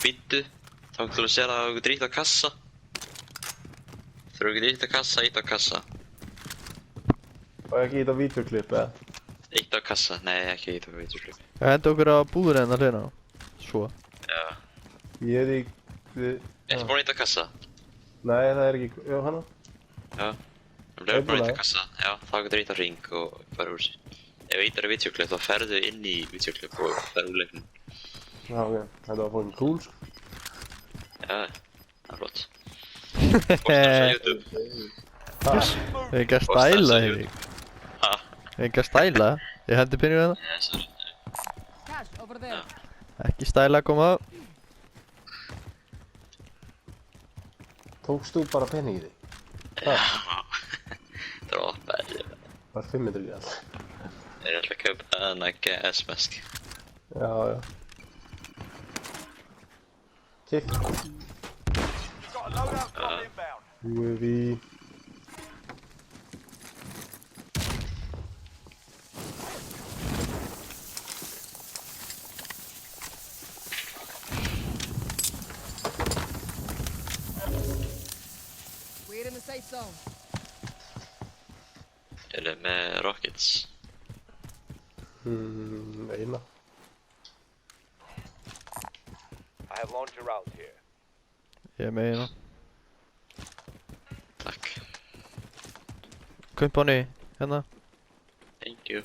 Býttu. Þá þú sér að þú drýtt á kassa. Þú drýtt á kassa, ít á kassa. Og ekki ít á vídeoklipp, eða? Ít á kassa, nei ekki ít á vídeoklipp. Ég hendi okkur á búðurinn að hlina. Svo. Já. Ég er í... Ertu búinn að ít á kassa? Nei, það er ekki... Já, hana? Já. Þú bleið búinn að ít á kassa, já, þá getur þú ít á hring og fara úr sér. Ef þú ítar á vídeoklipp, þá ferðu inn í vídeoklipp og ferðu úr leiknum. Já, ok. Þetta var fókin cool, sko. Já, það er flott. Postar á YouTube. Ég er ekki að stæla, Heiðvík. Ha? Ég er ekki að stæla. Ég hendi pinnu hérna. Nei, sorry. Cash over there. Ekki stæla að koma. Tókst þú bara pening í þig? Já. Droppaði. Bara 500 í all. Ég ætla að kaupa hana GS-mask. Já, já. Kikk. UAV. We're in the safe zone. Eru með rockets. Eina. I have launcher rounds here. Ég er með hérna. Takk. Kumpáni, hérna. Thank you.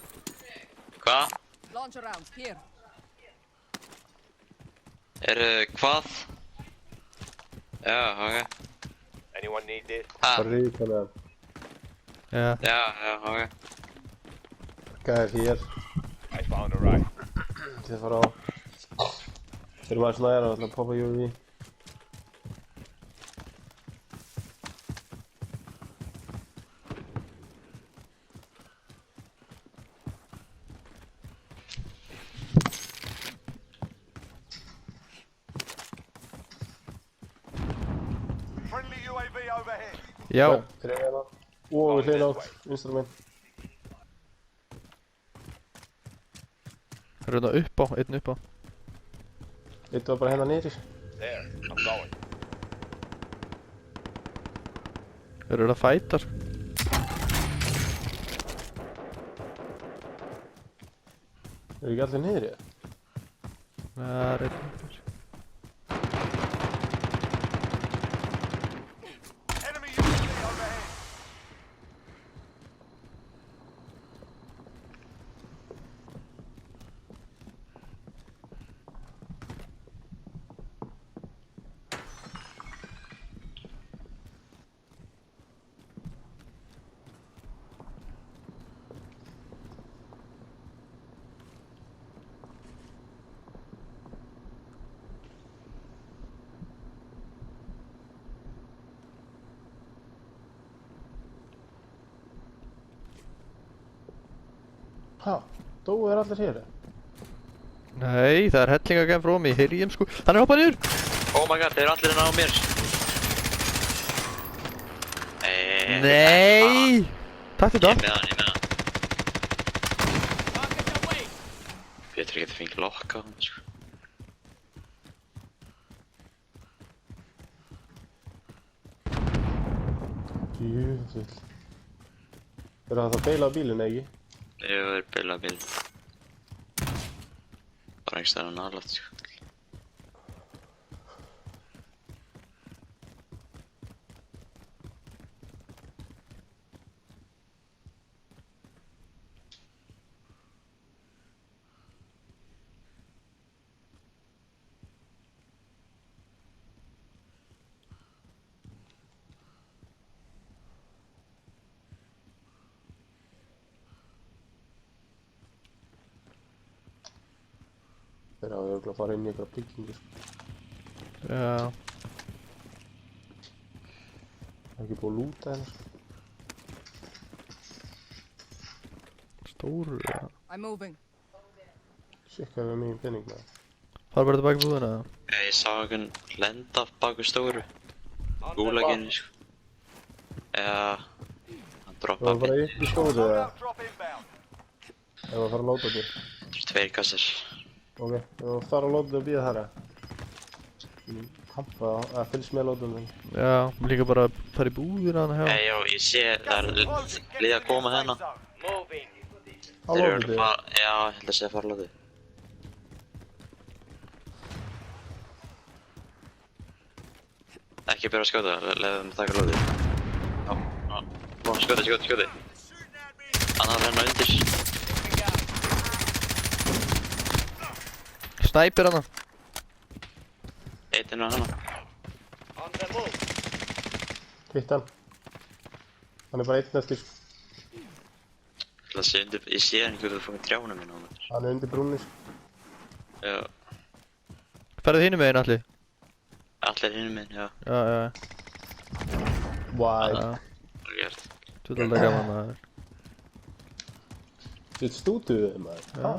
Hvað? Launcher rounds here. Hvað? Já, ok. Anyone need this? Ha? Bara ríðkanlega. Já. Já, ok. Gæðir hér. I found a ride. Þið fara á. Þeir eru maður svona og ætla að poppa UAV. Friendly UAV overhead. Já. Þeir eru hérna. Og við hlýna átt, vinstra minn. Það eru hérna upp á, einn upp á. Eitt var bara hérna niðri. There, I'm going. Þeir eru að fæta, sko. Eru ekki allir niðri? Það er einn upp á, sko. Enemy UAV overhead. Ha? Dóu er allir hér? Nei, það er hellingagenn frá mig, hirjum sko. Hann er hoppað niður! Oh my god, þeir eru allir hérna á mér. Nei! Takk Ég þetta. er með hann. Pétur getur fengið lokka á hann, sko. Jöfull. Eru það að beila á bílinn, ekki? Jú, þeir bila bíl. Bara einhvers staðar á nálægt, sko. Þeir hafa örugglega að fara inn í einhverja byggingu, sko. Já. Það er ekki búið að lúta hennar, sko. Stóru, já. I'm moving. Shit, hvað er við mikið penning með það? Fara bara tilbaka í búðina. Ég sá einhvern lenda bak við stóru. Gúlaginni, sko. Já, hann Það droppaði var bara bíl. upp í stóðu, eða? Drop inbound. Ef það fara að láta þér. Það eru 2 kassar. Ok, ef það fara að láta þér að býða þar, eða? Kampa að fylgst með lótunum. Já, líka bara að fara í búðina hana hjá. Hey, já, ég sé það er liða að koma hérna. Moving. Á Þeir eru lótunum. að fara, já, ég held að sé að fara lótið. Ekki byrja að skjóta, leiðum að taka lótið. Já, skjóti. Annar hérna undir. Snæpir hana. Eitinn á hana. On the move. Hitt hann. Hann er bara einn eftir. Það sé undir, ég sé hann ekki út af fokkin trjánum minn á mér. Hann er undir brúnni. Já, Ferðu hinum meginn allir? allir hinum minn, já. Já. Why? Já. Það er gert. Þú ert alltaf gaman maður. Sitt stútuðið maður. Já.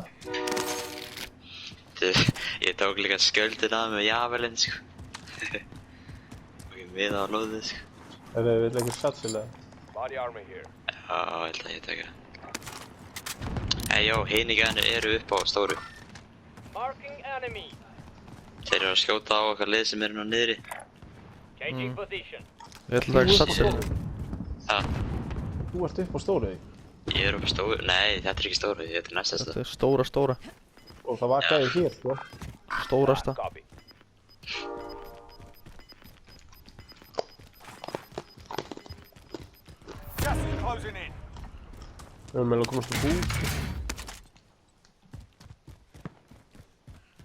Ég tók líka skjöldin af með javelin, sko. Og ég miða á lóðið, sko. Er það vill ekki satsilega? Body armor here. Já, ég held að ég teka. Já, hinni gænir eru upp á stóru. Marking enemy. Þeir eru að skjóta á okkar lið sem er hérna niðri. Changing position. Ég ætla að taka satsin. Já, Þú ert upp á stóriði. ég er upp á stóru. Nei, þetta er ekki stóru, þetta er næstasta. Þetta er stóra. Og það var gæði hér, sko. Stórasta. Copy. Gas is closing in. Við erum meðal að komast í bú.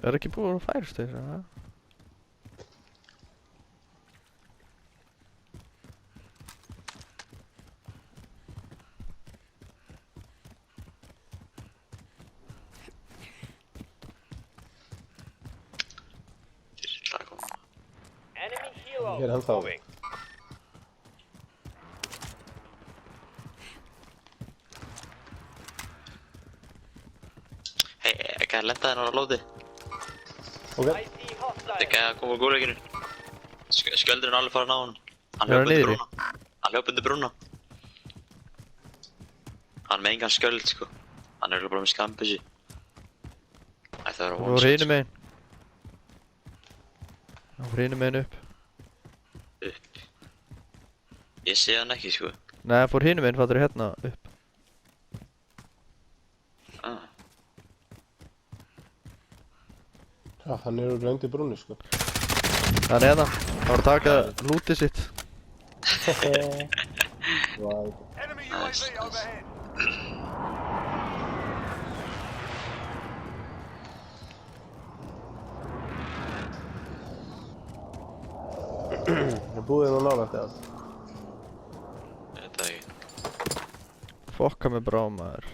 Er ekki búið að færast þeir, eða? Það kom. Enemy helo. Hér er hann þá. Moving. Hei, ekki að lenda þennan á lóði. Ok. I see hostile. Ekki að koma úr gúrleikinu. Skjöldurinn er alveg farin á hann. Hann Er hljóp hann undir niðri? brúna. Hann hljóp undir brúna. Hann með engan skjöld, sko. Hann er örugglega bara með skambissi. Ætti að vera Þú one voru shot, hinum meginn. Þú voru hinum meginn upp. upp. Ég sé hann ekki, sko. Nei, fór hinum meginn, fattur hérna upp. Ah. Já, hann er úr undir brúnni, sko. Hann er hérna. Það var að taka lútið sitt. Right. Enemy Nice, UAV overhead. Er búið nú nálægt eða? Ég veit það ekki. Fokka mig brá maður.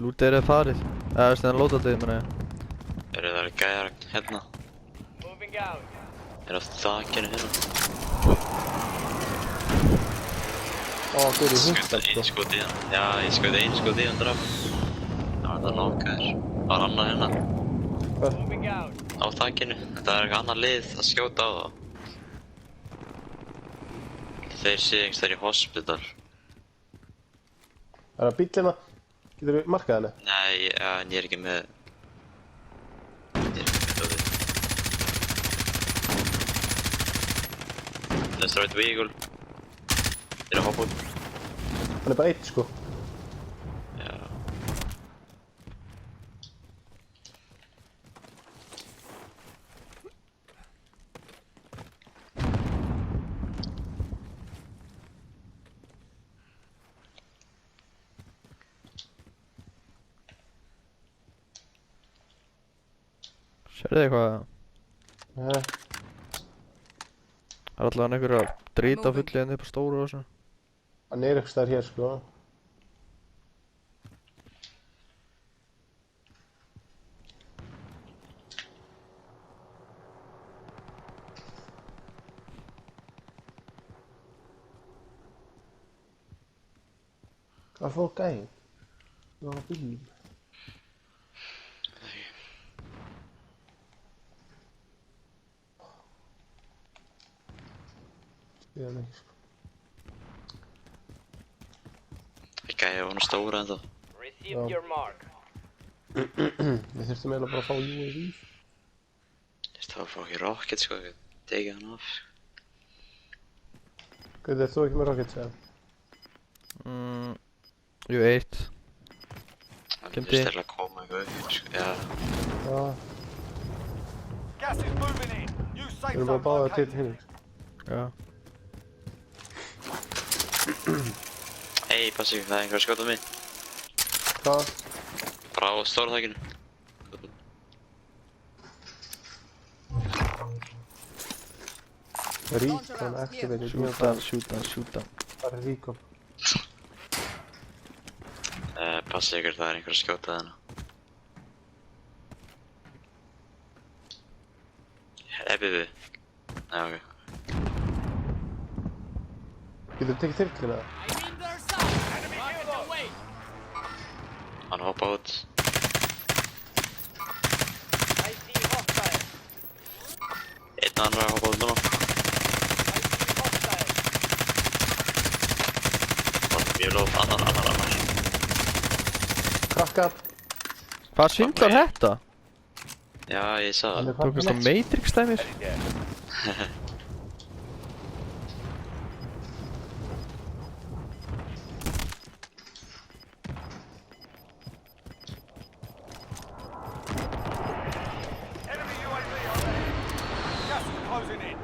Lútið er farið. Eða veist það lótaldið, menn ég. Eru það gæjar hérna? Moving out. Er á þakinu hérna? Ó, þeir eru Skaut hústar, sko. einskot í hann. Já, ég skaut einskot í hann draf. Það var það langaður. Það var annað hérna. Moving out. Á þakinu. Það er eitthvað annað lið að skjóta á það. Þeir séu einhvers þar í hospital. Er það bíllina? Getur við markað henni? Nei, en ég er ekki með... Ég er ekki með dótið. Destroyed vehicle. Þeir eru að hoppa út. Hann er bara eitt, sko. Já. Sérðu eitthvað? Nei. Það er allavega einhver að drýta fulli hérna upp á stóru og svona. Hann er eitthvað stær hér, sko. Hvað fór gæðin? Það var bílum. Ég hann ekki, sko. Ekki að ég var nú stóra en þá. Received your mark. Við þurftum eiginlega bara að fá UAV. Það var fokkin rocket sko, ég tekið hann af. Guð, þú ekki með rocket sér? Jú, 1. Það Kemdi. finnst þeirra að koma eitthvað upp, sko, já. Já, Gas is moving in. New við safe erum zone bara báða til located. hinn. Já. Hei, passi, það er einhver að skjóta mig. Hvað? Bara á stóra þakkinu. Recon activated. Shoot down, shoot down, shoot down. Það er recon. Passi ykkur, það er einhver að skjóta þarna. Ebiðu. Já, ok. Getur tekið þyrluna? I'm in their sight. Enemy helo. Hann hoppa út. I see hostile. Einn annar að hoppa út núna. I see hostile. Það er mjög lóð, annar. Krakkar! Hvað svindlar þetta? Já, ég sá Hann það. er Tókast á farinn. Matrix dæmis? Enemy UAV overhead. Gas is closing in.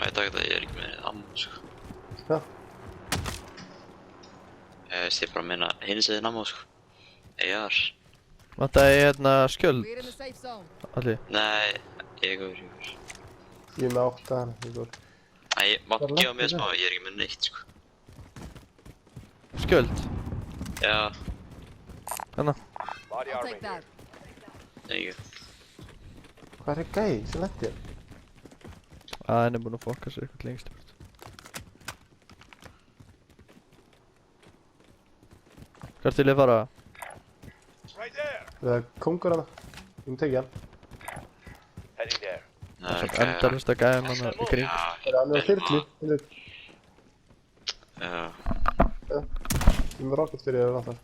Ég takk það, ég er ekki með ammo, sko. Já, Ég bara meina hins eða ammo, sko. AR. Vantaði hérna skjöld, We're in the safe zone. allir. Nei, ég er góður. ég er með 8 hann, ég går. Æ, mátt Bara gefa mér langt í smá, ég er ekki með neitt, sko. Skjöld? Já, Hérna. Body I'll armor take that. ekki. Hvað er gæi sem lendi hér? Hann er búinn að fokka sér eitthvað lengst burt. Hvert vil ég fara? Right there. Það er kongur hana. Ég mun tekið hann. Heading there. Það er Endalust að gæja mann í kring. Já, Það er hann með þyrlu. já. Ég er með rocket fyrir þér alltaf.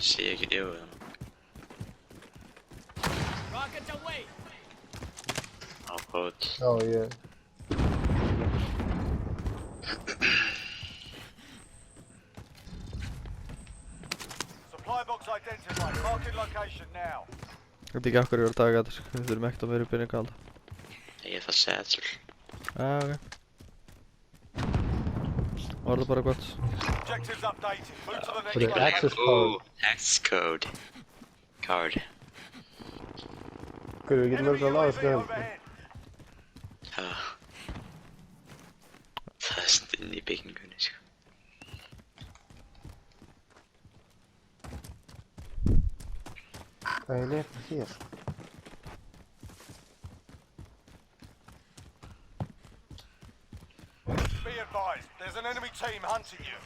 Sé ekki yfir það. Rockets away. Hoppa út. Já, ég... Supply box identified. Marking location now. Ég veit ekki af hverju ég var að taka þetta, sko. Við þurfum ekkert að vera upp inn í kalda. Ég er það setsul. Ok. Var það bara gott. Objectives updated. Move to the next Put it location. access code. Access code. Card. Hverju, við getum Enemy örgulega náðast UAV með hann. overhead. Já. Það er stinn í byggingunni, sko. Hvað er nefn hér? Be advised. There's an enemy team hunting you.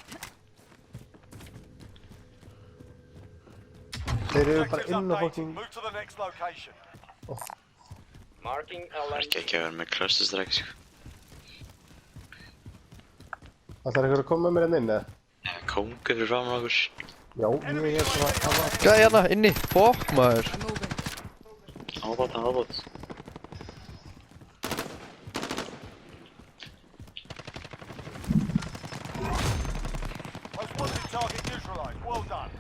Þeir eru bara Objectives inn á updated. fokking... Move to the next location. Marking Það er ekki að vera með clusterstrike, sko. Það er eitthvað að koma með mér inn inn, eða? Kongur fyrir framan okkur. Já, ég er bara að hafa... Gæja hérna, inni! Fokk maður! I'm moving. Ábát, ábát. Most wanted target neutralized. Well done.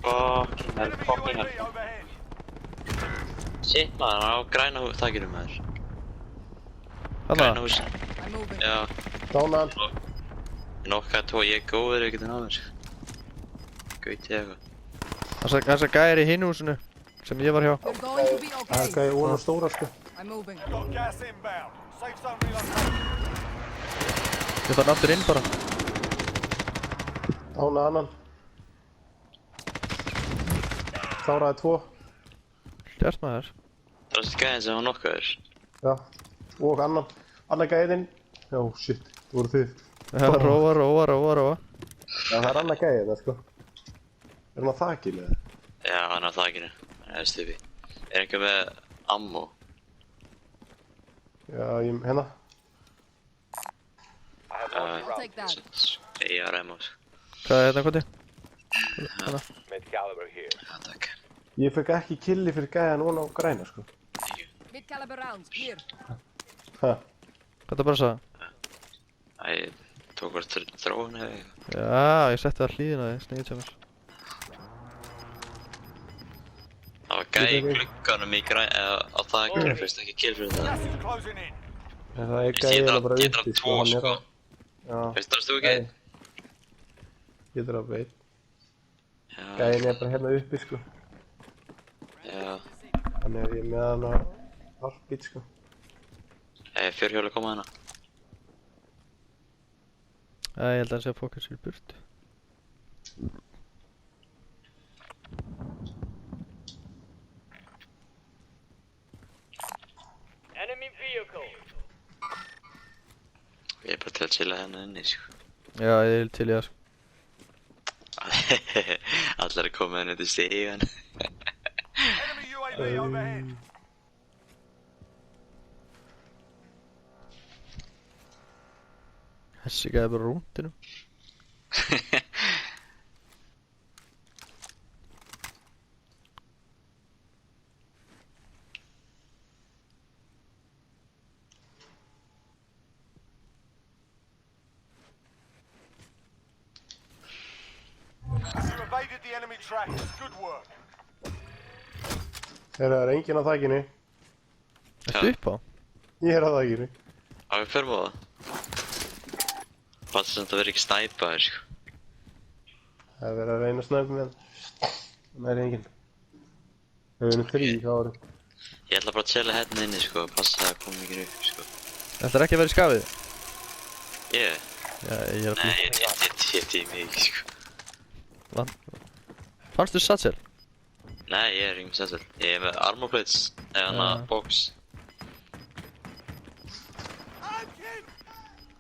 Fucking hell, Enemy fucking UAV hell. overhead. Shit maður, hann á græna þakkinu maður. Hanna! Græna húsin. I'm moving. Já, Dána hann. nokkaði tvo, ég er góður, ég geti náður. Gauti eitthvað. Þessa gæja er í hinu húsinu, sem ég var hjá. We're going to be Það er okay. gæi óna stóra, sko. I'm moving. Got gas inbound. Safe zone relocated. Ég þarf aftur inn bara. Dána annan. Kláraði 2. Stjart maður. Það er þessi gæðin sem var nokkaður. Já. Og annan. Annan gæðin. Já, shit. Það voru þið. Já, róa. Já, það er annan gæðin, það, sko. Er hann á þakinu, eða? Já, hann á þakkinu. Það er stupi. Er einhver með ammo? Já, ég... hérna. I'll take that. AR ammo. Hvað er þetta, Koti? Mid caliber here. Ég fekk ekki killi fyrir gæðan og á græna, sko. Mid caliber rounds. Here. Ha. Hvað það bara sagði? Æ, tók hvort þróun eða eitthvað. Já, ég setti það hlýðina þig, snegið til mér. Það var gæi í glugganum í eða á þakinu, fyrst ekki kill fyrir það. Gas is closing in. En það er Ég gæðina bara getur uppi, að tvo, hann er sko. að... Já. Veist það þú ekki? Getur að veit. Já. Gæðin er bara hérna uppi, sko. Já. Þannig að ég er með hann á halvbít, sko. Fjörhjóli koma hana. Ég held að hann sé að fóka sér í burtu. Enemy vehicle. Ég er bara til að chilla hérna inni, sko. Já, ég er til í það, sko. Allir að koma henni til stígan. Enemy UAV overhead. Þessi gæði bara rúndinu. You evaded the enemy trackers. Good work. Það er enginn á þakinu. Ertu upp á? Ég er á þakinu. Á við förum á það. Passa sem það verður ekki snæpaður, sko. Það er verið að reyna að snæpa með hann. Það er enginn. Það er unni 3 í ári. Ég ætla bara að chilla hérna inni, sko. Passa að koma ekki upp, sko. Ætlar ekki að vera í skafið? Ég? Já, ég er að Nei, ég tími ekki, sko. Fannstu Satchel? Nei, ég er ekki með Satchel. Ég er með armor plates, eða hana box.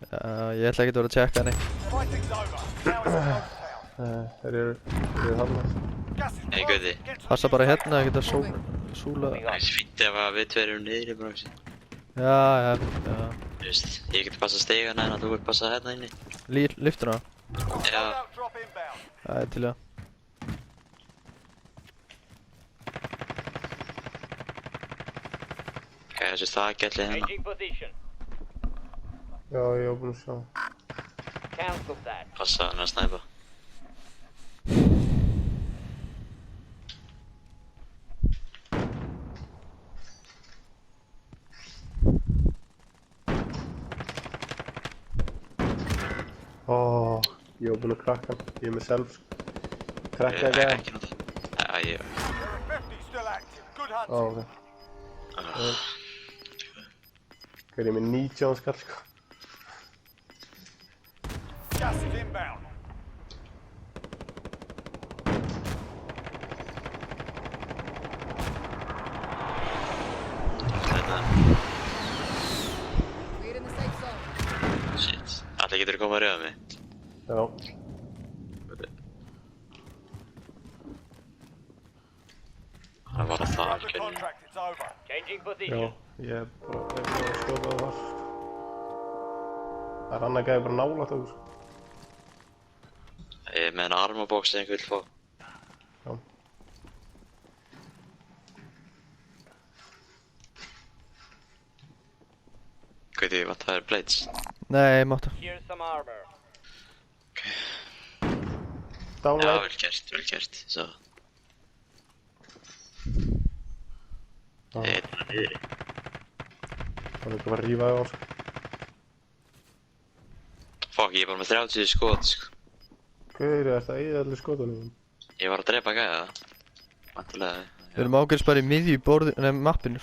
Já, ég ætla ekki að vera að tjekka henni. Fighting's over. Now it's a ghost town. Þeir eru þarna. Gas is Hey, closing. Guði. Get to Passa bara hérna að geta súla. Það er fínt ef að við tveir erum niðri, bara, þessi. Já. Þú veist, ég get passað stigana en að þú ert passað hérna inni. Lyftuna? Já. loadout drop inbound. Það er til í það. Ok, þessi þakkelli hérna. Changing position. Já, ég var búinn að sjá. Cancel that. Passa hann að snæpa. Ég var búinn að krakka hann. Ég er með self, sko. Krakkaði gæðan. Ekki nota. Ég... 50 still active. Good hunt. Ok. Hver er með 19 skall, sko. Gas is inbound. Þetta... We're in the safe zone. Shit. Allir getur að koma að rauða mig. Já. Það var að það Grab the algjörni. contract. It's over. Changing Já, position. ég er bara að skjóta það þar. Það er annar gæði bara nálægt okkur, sko. Ég er með en armor box sem einhver vil fá. Já. Hvað veit ég, vant það er blades? Nei, ég mátti. Here's some armor. Já, Dánlega. vel gert, svo. Ég er bara niðri. Það er ekki bara að rífa það á, sko. Fuck, ég er bara með 30 skot, sko. Hver er þetta í allir skotunum? Ég var að drepa gæða. Vantilega. Við erum ágæðis bara í miðju mappinu.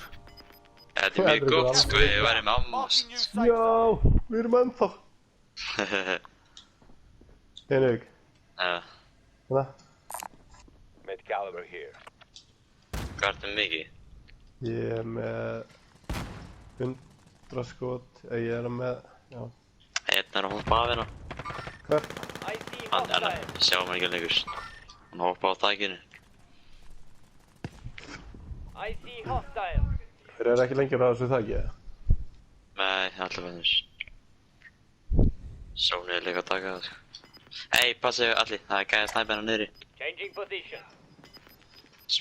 Þetta er mjög gott, sko, ég væri með ammast. Marking you safe. Já, við erum ennþá. Einug, Já, hérna. Mid caliber here. hvað ertu mikið? Ég er með 100 skot, ég er með, já. Einn er að hoppa af hérna. Hver? I see Hann er hostile. að sjá mig ekki lengur. Hann hoppa á þakinu. I see hostile. Þeir eru ekki lengur að þessu þakki, eða? Nei, allir vennur. Sóni er líka að taka það, sko. Ei, passaðu allir, það er gæða snæpa hérna niðri. Changing position.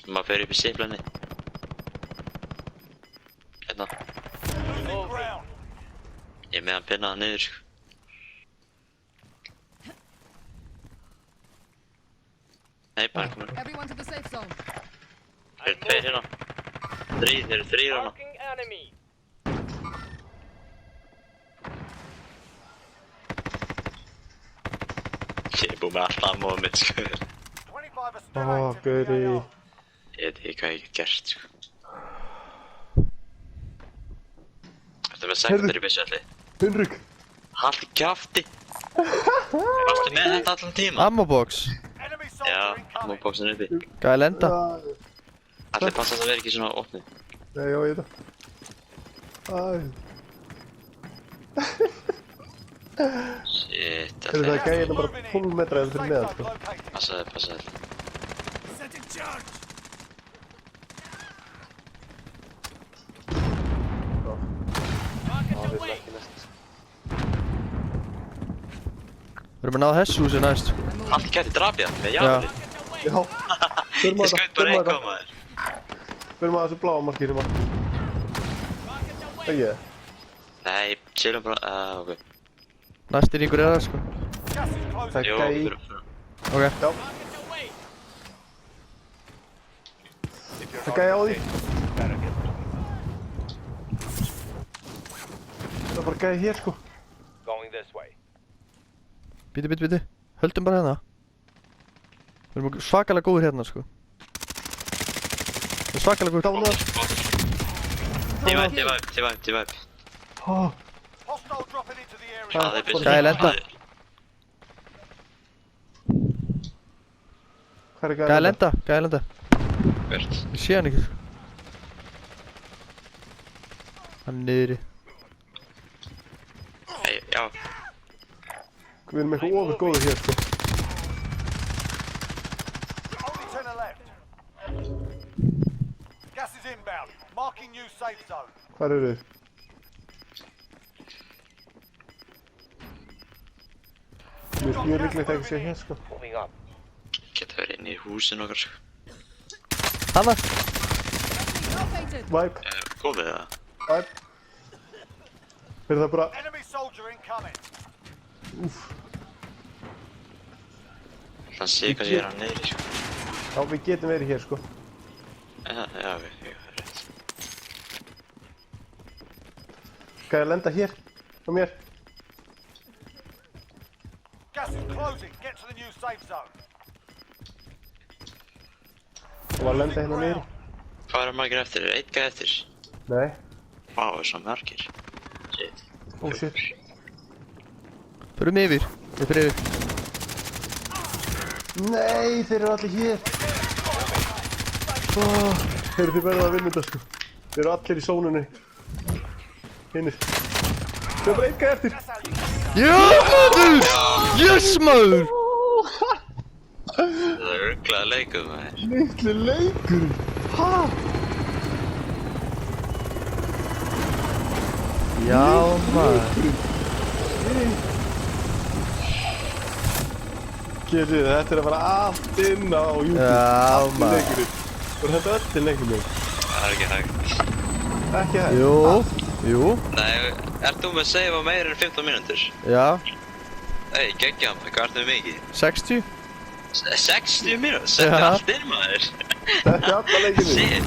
Maður fer upp í siflenni. Hérna. Losing ground. Ég er með hann pinnaða niður, sko. Nei, bara komur. Everyone to the safe zone. Þeir eru tveir hérna. Þeir eru þrír hérna. Marking enemy. Ég er búinn með allt ammóðum mitt, sko. 25 are still Ó, active in the Gauri. AR. Ég veit ekki hvað ég get gert, sko. Ertu með sekundar í byssualli? Hinrik. Haltu kjafti! Varstu með þetta allan tíma? Ammobox. Enemy Já, soldier incoming. móbóksin uppi. Gæði lenda. Allir passa að það veri ekki svona opnið. Nei, já, ég það. Æ. Shit, Er það allir. gæði hérna bara 12 metra eða fyrir neðan, sko. Located. Passaði, passaði. Setting charge. Target away. Við erum að náða þessu húsi næst. Allir gæti drafið hann með jafnli. Target away. Já. Förum Ég að skaut þetta, bara förum að eitthvað þetta. maður. Förum að þessu bláa markinu maður. Target away. Ægja. Nei, chillum bara, ok. Næst er ykkur er það sko. Gas is closing. Takk Jó, gæði. við erum. Ok. Já, Target away. það gæði á því. Það er bara gæði hér, sko. Going this way. Bíti. Höldum bara hérna. Við erum svakalega góðir hérna sko. Við erum svakalega góðir. Dánar. Divæp. Ó, Hostile dropping into the area. Það er byssu. Gæði lenda. hvað er Gæði lenda. Hvert? Ég sé hann ekki sko. Hann er niðri. Nei, já. Við erum eitthvað ofur góðir hér, sko. Only 10 are left. Gas is inbound. Marking new safe zone. Hvar eru þið? Mér er mjög líklegt að ekki sé hér, sko. Moving up. Geta verið inn í húsin okkar, sko. Hanna. Located. Væp, Góðið það. væp. Er það bara... Enemy soldier incoming. Það sé hvað ég er hann niðri, sko. Já, við getum verið hér, sko. Já, það er rétt. Gæði að lenda hér, á mér. Gas is closing. Get to the new safe zone. Og var að lenda hérna niður. Hvað er margir eftir? Er einn gæði eftir? Nei. Vá, það er svo margir. Shit. Oh shit. Förum yfir. Við fyrir yfir. Nei, þeir eru allir hér. Þeir eru því verða að vinna þetta, sko. Þeir eru allir í sónunni. Hinnir. Það er bara einn gæði eftir. Já maður! Yes maður! Það er örglaða leikum, maður. Litli leikurinn. Hæ? Já maður. Gerið, þetta er að fara allt inn á YouTube. Já, Allt maður. leikurinn. Og þetta er öll leikurinn. Það er ekki hægt. Ekki hægt. Jú. Nei, ert þú með save á meira en 15 mínútur? Já. Ei, geggjum, hvað ertu með mikið? 60. 60 mínútur? Settu Já. allt inn, maður. Þetta er alla leikurinn. Shit.